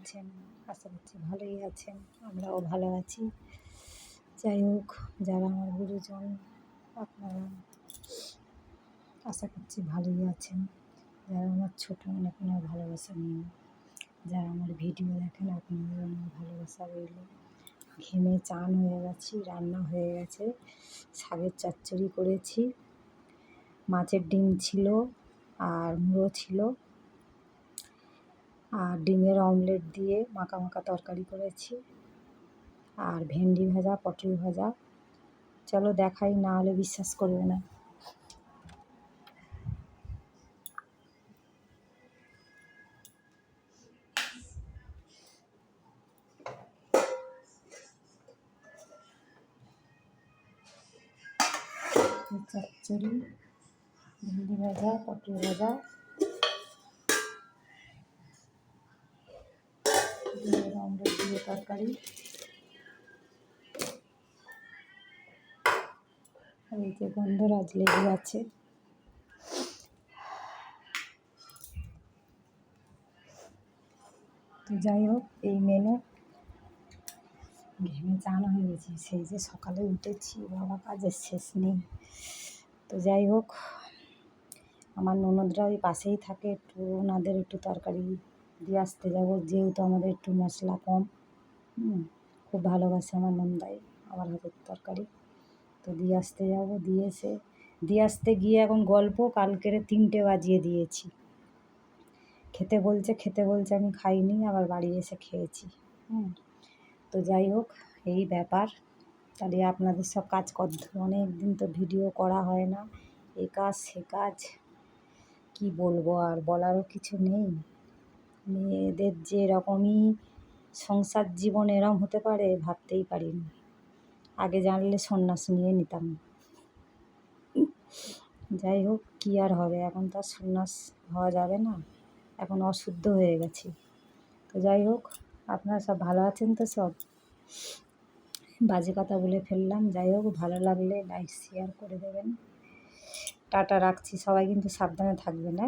আছেন? আশা করছি ভালোই আছেন, আমরাও ভালো আছি। যাই হোক, যারা আমার গুরুজন আপনারা আশা করছি ভালোই আছেন। যারা আমার ছোটো আপনারা ভালোবাসা নিন, যারা আমার ভিডিও দেখেন আপনাদের আমার ভালোবাসা রইল। ঘেমে চান হয়ে গেছি, রান্না হয়ে গেছে, শাকের চচ্চড়ি করেছি, মাছের ডিম ছিল আর মুড়ো ছিল, আর ডিমের অমলেট দিয়ে মাখা মাখা তরকারি করেছি, আর ভেন্ডি ভাজা, পটল ভাজা। চলো দেখাই, না হলে বিশ্বাস করবে না। চচ্চড়ি, ভেন্ডি ভাজা, পটল ভাজা, ডিমের অমলেট দিয়ে তরকারি, আর এই যে গন্ধরাজ লেবু আছে। তো যাই হোক, এই মেনু। ঘেমে চান হয়ে গেছি, সেই যে সকালে উঠেছি, বাবা কাজের শেষ নেই। তো যাই হোক, আমার ননদরা ওই পাশেই থাকে, একটু ওনাদের একটু তরকারি দিয়ে আসতে যাবো, যেহেতু আমাদের একটু মশলা কম। খুব ভালোবাসে আমার নন্দাই আমার হাতের তরকারি। তো দিয়ে আসতে যাবো, দিয়ে আসতে গিয়ে এখন গল্প, কালকেরে 3টে বাজিয়ে দিয়েছি। খেতে বলছে, আমি খাইনি, আবার বাড়ি এসে খেয়েছি। তো যাই হোক, এই ব্যাপার। তাহলে আপনাদের সব কাজ অনেক দিন তো ভিডিও করা হয় না, এ কাজ সে কাজ, কি বলবো, আর বলারও কিছু নেই। মেয়েদের যে এরকমই সংসার জীবন এরম হতে পারে ভাবতেই পারিনি। আগে জানলে সন্ন্যাস নিয়ে নিতাম। যাই হোক, কী আর হবে, এখন তো আর সন্ন্যাস হওয়া যাবে না, এখন অশুদ্ধ হয়ে গেছি। তো যাই হোক, আপনারা সব ভালো আছেন তো? সব বাজে কথা বলে ফেললাম। যাই হোক, ভালো লাগলে লাইক শেয়ার করে দেবেন। টাটা, রাখছি। সবাই কিন্তু সাবধানে থাকবেন।